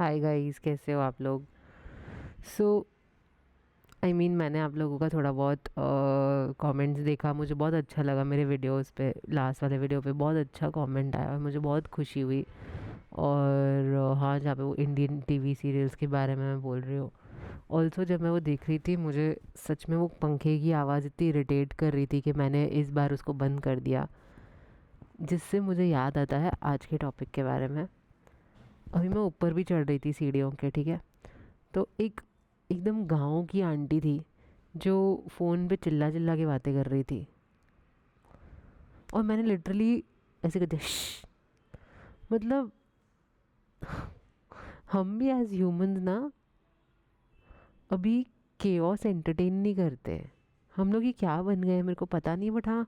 Hi guys, कैसे हो आप लोग। सो मैंने आप लोगों का थोड़ा बहुत कमेंट्स देखा, मुझे बहुत अच्छा लगा। मेरे वीडियोस पे, लास्ट वाले वीडियो पे बहुत अच्छा कमेंट आया और मुझे बहुत खुशी हुई। और हाँ, जहाँ पे वो इंडियन टीवी सीरियल्स के बारे में मैं बोल रही हूँ। ऑल्सो जब मैं वो देख रही थी, मुझे सच में वो पंखे की आवाज़ इतनी इरिटेट कर रही थी कि मैंने इस बार उसको बंद कर दिया। जिससे मुझे याद आता है आज के टॉपिक के बारे में। अभी मैं ऊपर भी चढ़ रही थी सीढ़ियों के, ठीक है। तो एक एकदम गाँव की आंटी थी जो फ़ोन पे चिल्ला चिल्ला के बातें कर रही थी। और मैंने लिटरली ऐसे कर दिया "श्श"। मतलब हम भी एज ह्यूमंस ना अभी केओस एंटरटेन नहीं करते। हम लोग ये क्या बन गए हैं मेरे को पता नहीं, बट हाँ,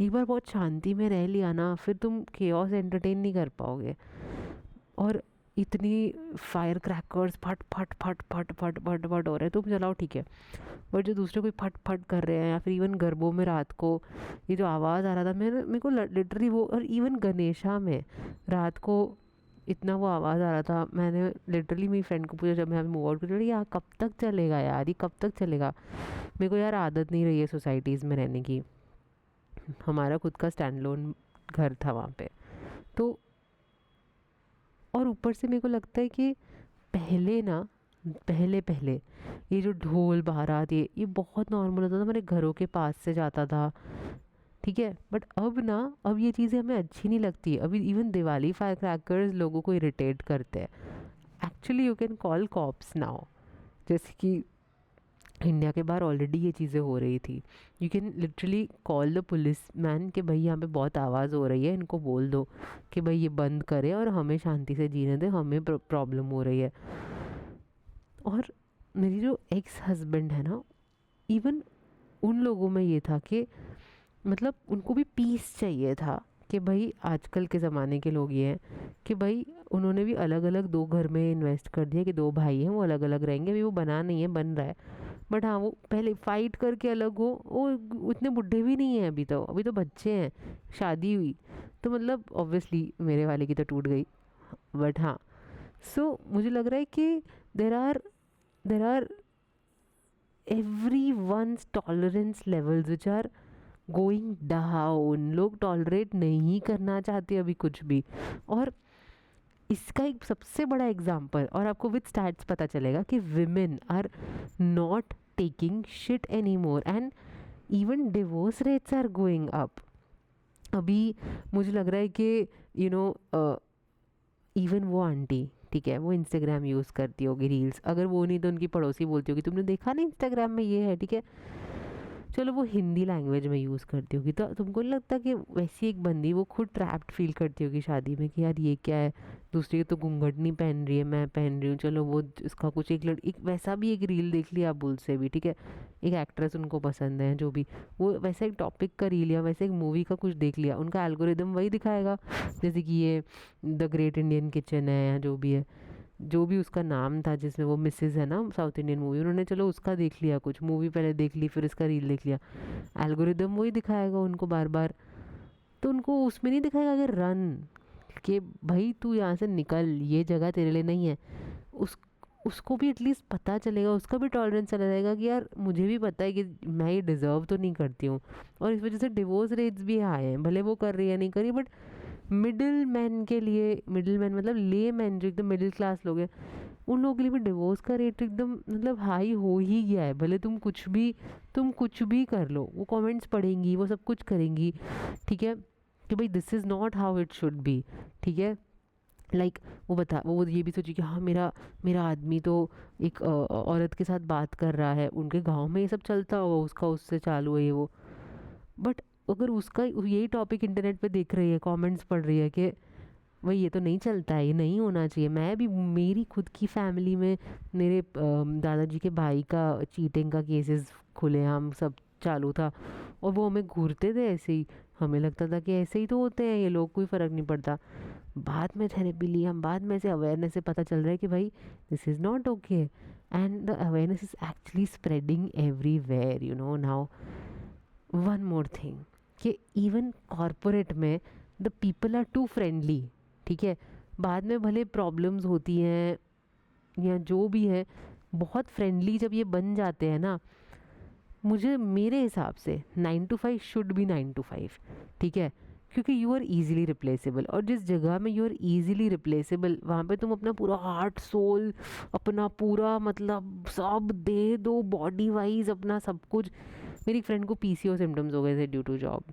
एक बार बहुत शांति में रह लिया ना, फिर तुम केओस एंटरटेन नहीं कर पाओगे। और इतनी फायर क्रैकर्स फट फट फट फट फट फट फट हो रहे हैं, तुम चलाओ ठीक है। बट जो दूसरे कोई फट फट कर रहे हैं, या फिर इवन गरबों में रात को ये जो आवाज़ आ रहा था, मेरे को लिटरली वो, और इवन गणेशा में रात को इतना वो आवाज़ आ रहा था। मैंने लिटरली मेरी फ्रेंड को पूछा जब मैं अभी मूव आउट कर, यार कब तक चलेगा यार, ये कब तक चलेगा। मेरे को यार आदत नहीं रही है सोसाइटीज़ में रहने की। हमारा खुद का स्टैंड लोन घर था वहाँ पे। तो और ऊपर से मेरे को लगता है कि पहले ना, पहले पहले ये जो ढोल बारात ये बहुत नॉर्मल होता था, हमारे घरों के पास से जाता था, ठीक है। बट अब ना, अब ये चीज़ें हमें अच्छी नहीं लगती। अभी इवन दिवाली फायर क्रैकर्स लोगों को इरिटेट करते हैं। Actually you can call cops now. जैसे कि इंडिया के बाहर ऑलरेडी ये चीज़ें हो रही थी। You can literally call the police man कि भाई यहाँ पे बहुत आवाज़ हो रही है, इनको बोल दो कि भाई ये बंद करें और हमें शांति से जीने दें, हमें प्रॉब्लम हो रही है। और मेरी जो एक्स हस्बैंड है ना, इवन उन लोगों में ये था कि मतलब उनको भी पीस चाहिए था कि भाई आजकल के ज़माने के लोग ये हैं कि भाई उन्होंने भी अलग अलग दो घर में इन्वेस्ट कर दिया कि दो भाई हैं वो अलग अलग रहेंगे। अभी वो बना नहीं है, बन रहा है। बट हाँ, वो पहले फाइट करके अलग हो, वो उतने बुढ़े भी नहीं हैं अभी तो, अभी तो बच्चे हैं, शादी हुई। तो मतलब ऑब्वियसली मेरे वाले की तो टूट गई। बट हाँ, सो मुझे लग रहा है कि there are every once tolerance levels which are going down. लोग टॉलरेट नहीं करना चाहते अभी कुछ भी। और इसका एक सबसे बड़ा एग्जाम्पल, और आपको विद स्टैट्स पता चलेगा कि women are not taking shit any more, and even divorce rates are going up. अभी मुझे लग रहा है कि इवन वो आंटी, ठीक है, वो इंस्टाग्राम यूज़ करती होगी, रील्स। अगर वो नहीं तो उनकी पड़ोसी बोलती होगी तुमने देखा नहीं इंस्टाग्राम में ये है, ठीक है। चलो वो हिंदी लैंग्वेज में यूज़ करती होगी, तो तुमको नहीं लगता कि वैसी एक बंदी वो खुद ट्रैप्ड फील करती होगी शादी में कि यार ये क्या है, दूसरी तो घूंघट नहीं पहन रही है, मैं पहन रही हूँ। चलो वो इसका कुछ एक एक वैसा भी एक रील देख लिया बुल से भी, ठीक है। एक एक्ट्रेस उनको पसंद है जो भी, वो वैसा एक टॉपिक का रील या वैसे एक मूवी का कुछ देख लिया, उनका एल्गोरिदम वही दिखाएगा। जैसे कि ये द ग्रेट इंडियन किचन है या जो भी है, जो भी उसका नाम था जिसमें वो मिसेज है ना, साउथ इंडियन मूवी, उन्होंने चलो उसका देख लिया, कुछ मूवी पहले देख ली फिर इसका रील देख लिया, एल्गोरिदम वही दिखाएगा उनको बार बार। तो उनको उसमें नहीं दिखाएगा कि रन, कि भाई तू यहाँ से निकल, ये जगह तेरे लिए नहीं है। उस उसको भी एटलीस्ट पता चलेगा, उसका भी टॉलरेंस चला जाएगा कि यार मुझे भी पता है कि मैं ये डिज़र्व तो नहीं करती हूँ। और इस वजह से डिवोर्स रेट्स भी हाई हैं, भले वो कर रही है नहीं करी, बट मिडिल मैन के लिए, मिडिल मैन मतलब ले मैन जो एकदम मिडिल क्लास लोग हैं, उन लोगों के लिए भी डिवोर्स का रेट एकदम मतलब हाई हो ही गया है। भले तुम कुछ भी कर लो, वो कमेंट्स पढ़ेंगी, वो सब कुछ करेंगी, ठीक है, कि भाई this is not how it should be, ठीक है। लाइक वो ये भी सोची कि हाँ, मेरा मेरा आदमी तो एक औरत के साथ बात कर रहा है, उनके गांव में ये सब चलता होगा, उसका उससे चालू है ये वो। बट अगर उसका यही टॉपिक इंटरनेट पे देख रही है, कमेंट्स पढ़ रही है कि भाई ये तो नहीं चलता है, ये नहीं होना चाहिए। मैं भी, मेरी खुद की फैमिली में मेरे दादाजी के भाई का चीटिंग का केसेस खुले हम सब चालू था, और वो हमें घूरते थे ऐसे ही। हमें लगता था कि ऐसे ही तो होते हैं ये लोग, कोई फ़र्क नहीं पड़ता। बाद में थेरेपी ली हम, बाद में से अवेयरनेस से पता चल रहा है कि भाई this is not okay, and the awareness is actually spreading everywhere, now. One more thing, कि इवन कॉरपोरेट में the people are too friendly, ठीक है। बाद में भले प्रॉब्लम्स होती हैं, या जो भी है, बहुत फ्रेंडली जब ये बन जाते हैं ना, मुझे मेरे हिसाब से 9 to 5 शुड बी 9 to 5, ठीक है, क्योंकि यू आर ईजिली रिप्लेसेबल। और जिस जगह में यू आर ईजिली रिप्लेसेबल, वहाँ पे तुम अपना पूरा हार्ट सोल, अपना पूरा मतलब सब दे दो, बॉडी वाइज अपना सब कुछ। मेरी एक फ्रेंड को पीसीओ सिम्टम्स हो गए थे ड्यू टू जॉब,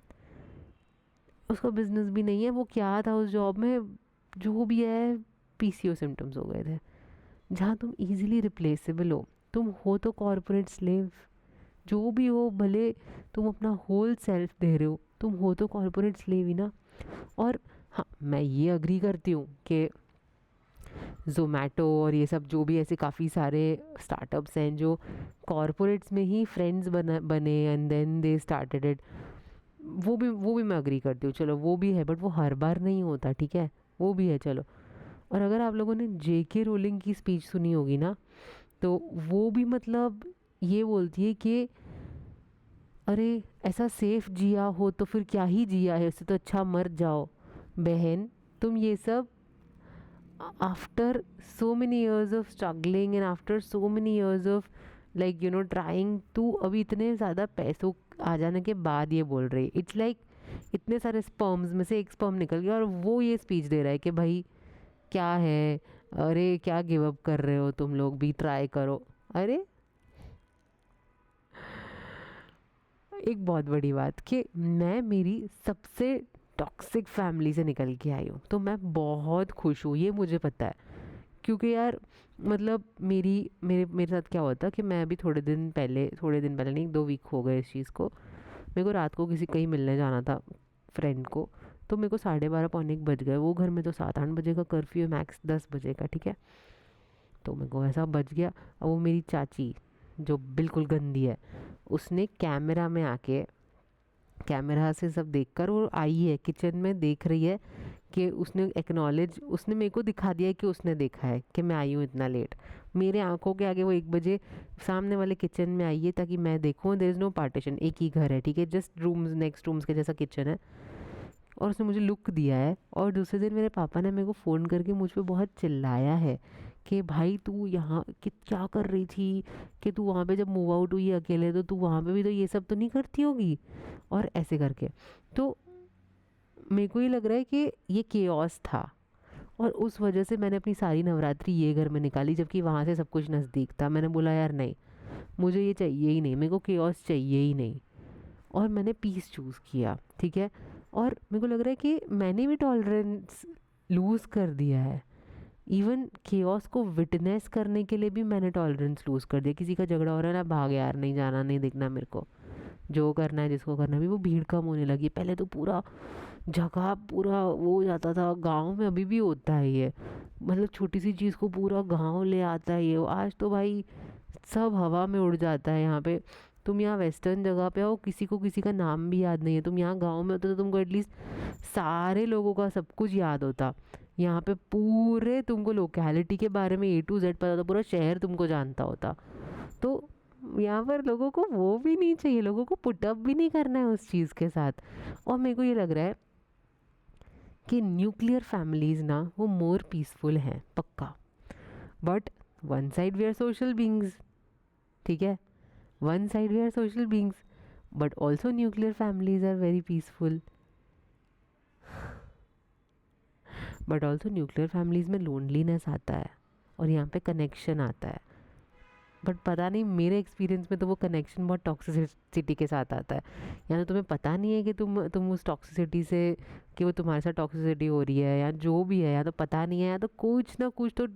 उसका बिजनेस भी नहीं है, वो क्या था उस जॉब में, जो भी है, पीसीओ सिम्टम्स हो गए थे। जहाँ तुम इजीली रिप्लेसेबल हो, तुम हो तो कॉरपोरेट स्लेव, जो भी हो, भले तुम अपना होल सेल्फ दे रहे हो, तुम हो तो कॉरपोरेट स्लेव ही ना। और हाँ, मैं ये अग्री करती हूँ कि ज़ोमैटो और ये सब जो भी ऐसे काफ़ी सारे स्टार्टअप्स हैं जो कॉरपोरेट्स में ही फ्रेंड्स बने and then they started it, वो भी मैं अग्री करती हूँ, चलो वो भी है, बट वो हर बार नहीं होता, ठीक है, वो भी है, चलो। और अगर आप लोगों ने जेके रोलिंग की स्पीच सुनी होगी ना, तो वो भी मतलब ये बोलती है कि अरे ऐसा सेफ जिया हो तो फिर क्या ही जिया है, उससे तो अच्छा मर जाओ बहन। तुम ये सब after so many years of struggling and after so many years of like trying, तू अभी इतने ज़्यादा पैसों आ जाने के बाद ये बोल रही, इट्स लाइक इतने सारे स्पर्म्स में से एक स्पर्म निकल गया और वो ये स्पीच दे रहा है कि भाई क्या है, अरे क्या गिव अप कर रहे हो, तुम लोग भी ट्राई करो। अरे एक बहुत बड़ी बात कि मैं मेरी सबसे टॉक्सिक फैमिली से निकल के आई हूँ, तो मैं बहुत खुश हूँ, ये मुझे पता है। क्योंकि यार मतलब मेरे मेरे साथ क्या हुआ था कि मैं अभी थोड़े दिन पहले नहीं, 2 वीक हो गए इस चीज़ को, मेरे को रात को किसी कहीं मिलने जाना था फ्रेंड को, तो मेरे को 12:30 पौने 1 बज गए, वो घर में तो 7-8 बजे का कर्फ्यू है, मैक्स 10 बजे का, ठीक है। तो मेरे को ऐसा बज गया। अब वो मेरी चाची जो बिल्कुल गंदी है, उसने कैमरा में आके, कैमरा से सब देखकर वो आई है किचन में, देख रही है कि उसने एक्नॉलेज, उसने मेरे को दिखा दिया है कि उसने देखा है कि मैं आई हूँ इतना लेट, मेरे आंखों के आगे वो 1 बजे सामने वाले किचन में आई है ताकि मैं देखूँ। देयर इज़ नो पार्टीशन, एक ही घर है, ठीक है, जस्ट रूम्स नेक्स्ट रूम्स के जैसा किचन है, और उसने मुझे लुक दिया है। और दूसरे दिन मेरे पापा ने मेरे को फ़ोन करके मुझ पे बहुत चिल्लाया है कि भाई तू यहाँ कि क्या कर रही थी, कि तू वहाँ पे जब मूव आउट हुई अकेले तो तू वहाँ पे भी तो ये सब तो नहीं करती होगी, और ऐसे करके। तो मेरे को ये लग रहा है कि ये केओस था, और उस वजह से मैंने अपनी सारी नवरात्रि ये घर में निकाली, जबकि वहाँ से सब कुछ नज़दीक था। मैंने बोला यार नहीं, मुझे ये चाहिए ही नहीं, मेरे को केओस चाहिए ही नहीं, और मैंने पीस चूज़ किया, ठीक है। और मेरे को लग रहा है कि मैंने भी टॉलरेंस लूज़ कर दिया है, इवन केओस को विटनेस करने के लिए भी मैंने टॉलरेंस लूज़ कर दिया। किसी का झगड़ा हो रहा है ना, भाग यार, नहीं जाना, नहीं देखना मेरे को, जो करना है जिसको करना है। भी वो भीड़ कम होने लगी, पहले तो पूरा जगह पूरा वो हो जाता था, गांव में अभी भी होता है ये, मतलब छोटी सी चीज़ को पूरा गांव ले आता है ये, आज तो भाई सब हवा में उड़ जाता है यहाँ पे। तुम यहाँ वेस्टर्न जगह पे हो, किसी को किसी का नाम भी याद नहीं है, तुम यहाँ गांव में होते तो तुमको एटलीस्ट सारे लोगों का सब कुछ याद होता। यहाँ पे पूरे तुमको लोकेलिटी के बारे में A to Z पता होता, पूरा शहर तुमको जानता होता। तो यहाँ पर लोगों को वो भी नहीं चाहिए, लोगों को पुटअप भी नहीं करना है उस चीज़ के साथ। और मेरे को ये लग रहा है कि न्यूक्लियर फैमिलीज़ ना वो मोर पीसफुल हैं पक्का, but one side we are social beings, ठीक है, one side we are social beings, but also nuclear families are very peaceful, but also nuclear families में लोनलीनेस आता है और यहाँ पे कनेक्शन आता है। बट पता नहीं, मेरे एक्सपीरियंस में तो वो कनेक्शन बहुत टॉक्सिसिटी के साथ आता है। या तो तुम्हें पता नहीं है कि तुम उस टॉक्सिसिटी से, कि वो तुम्हारे साथ टॉक्सिसिटी हो रही है या जो भी है, या तो पता नहीं है, या तो कुछ ना कुछ तो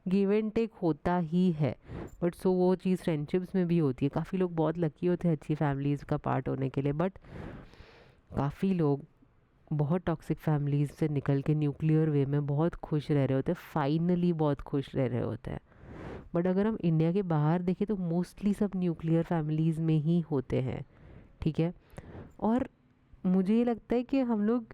गिव एंड टेक होता ही है। बट सो वो चीज़ फ्रेंडशिप्स में भी होती है। काफ़ी लोग बहुत लकी होते हैं अच्छी फैमिलीज़ का पार्ट होने के लिए, बट काफ़ी लोग बहुत टॉक्सिक फैमिलीज़ से निकल के न्यूक्लियर वे में बहुत खुश रह रहे होते हैं, फाइनली बहुत खुश रह रहे होते हैं। बट अगर हम इंडिया के बाहर देखें तो मोस्टली सब न्यूक्लियर फैमिलीज़ में ही होते हैं, ठीक है। और मुझे ये लगता है कि हम लोग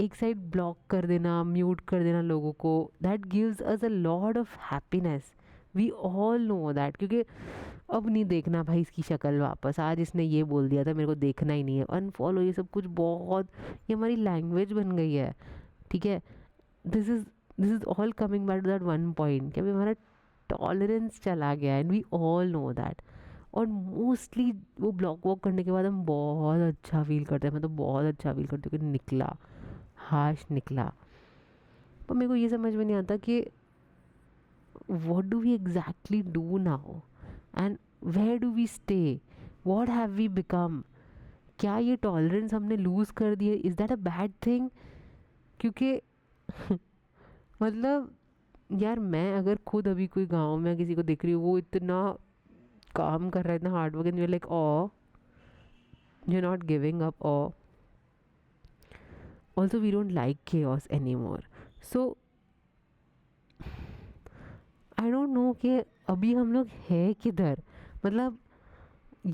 एक साइड ब्लॉक कर देना, म्यूट कर देना लोगों को, that gives us a lot of happiness, we all know that. क्योंकि अब नहीं देखना भाई इसकी शक्ल वापस, आज इसने ये बोल दिया था मेरे को देखना ही नहीं है, अनफॉलो, ये सब कुछ बहुत, ये हमारी लैंग्वेज बन गई है, ठीक है। This is all coming back to that one point कि अभी हमारा टॉलरेंस चला गया and we all know that. और मोस्टली वो ब्लॉक वॉक करने के बाद हम बहुत अच्छा फील करते हैं, मैं तो बहुत अच्छा फील करती हूँ कि निकला, हाश निकला। पर मेरे को ये समझ में नहीं आता कि what do we exactly do now and where do we stay, what have we become? क्या ये टॉलरेंस हमने लूज़ कर दिए? Is that a bad thing? क्योंकि मतलब यार मैं अगर खुद अभी कोई गांव में किसी को देख रही हूँ वो इतना काम कर रहा है, इतना hard work, and you like oh you not giving up, और also we don't like chaos any more. So I don't know कि अभी हम लोग है किधर। मतलब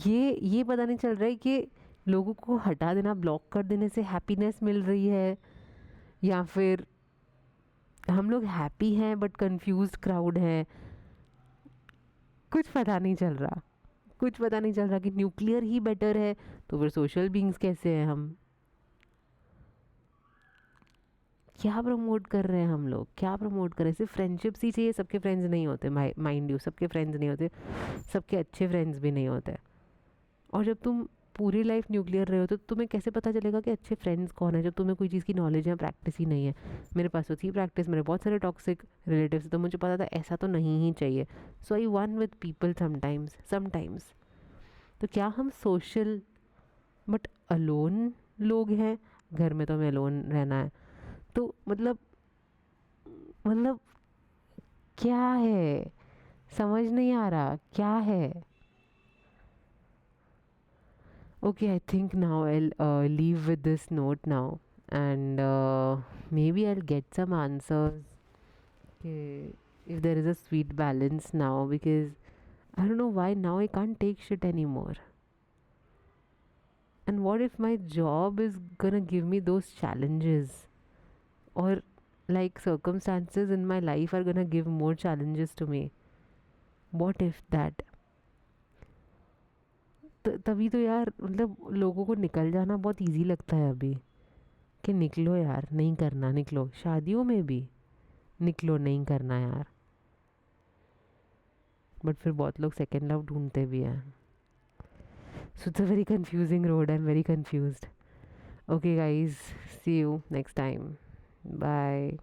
ये पता नहीं चल रहा है कि लोगों को हटा देना, ब्लॉक कर देने से हैप्पीनेस मिल रही है, या फिर हम लोग हैप्पी हैं बट कंफ्यूज्ड क्राउड है। कुछ पता नहीं चल रहा, कुछ पता नहीं चल रहा कि न्यूक्लियर ही बेटर है तो फिर सोशल बीइंग्स कैसे हैं हम? क्या प्रमोट कर रहे हैं हम लोग, क्या प्रमोट कर रहे हैं? सिर्फ फ्रेंडशिप्स ही चाहिए? सबके फ्रेंड्स नहीं होते, माइंड यू, सबके फ्रेंड्स नहीं होते, सबके अच्छे फ्रेंड्स भी नहीं होते। और जब तुम पूरी लाइफ न्यूक्लियर रहे हो तो तुम्हें कैसे पता चलेगा कि अच्छे फ्रेंड्स कौन है, जब तुम्हें कोई चीज़ की नॉलेज या प्रैक्टिस ही नहीं है? मेरे पास तो थी प्रैक्टिस, मेरे बहुत सारे टॉक्सिक रिलेटिव्स, तो मुझे पता था ऐसा तो नहीं ही चाहिए। So I one with people sometimes. तो क्या हम सोशल बट अलोन लोग हैं? घर में तो हमें अलोन रहना है, तो मतलब क्या है? समझ नहीं आ रहा क्या है। Okay, I think now I'll leave with this note now, and maybe I'll get some answers. Okay, if there is a sweet balance now, because I don't know why now I can't take shit anymore. And what if my job is gonna give me those challenges, or like circumstances in my life are gonna give more challenges to me? What if that? तभी तो यार, मतलब लोगों को निकल जाना बहुत easy लगता है अभी, कि निकलो यार, नहीं करना, निकलो। शादियों में भी निकलो, नहीं करना यार। बट फिर बहुत लोग सेकेंड लव ढूंढते भी हैं। So it's a very confusing road, I am very confused. Okay guys, see you next time, bye.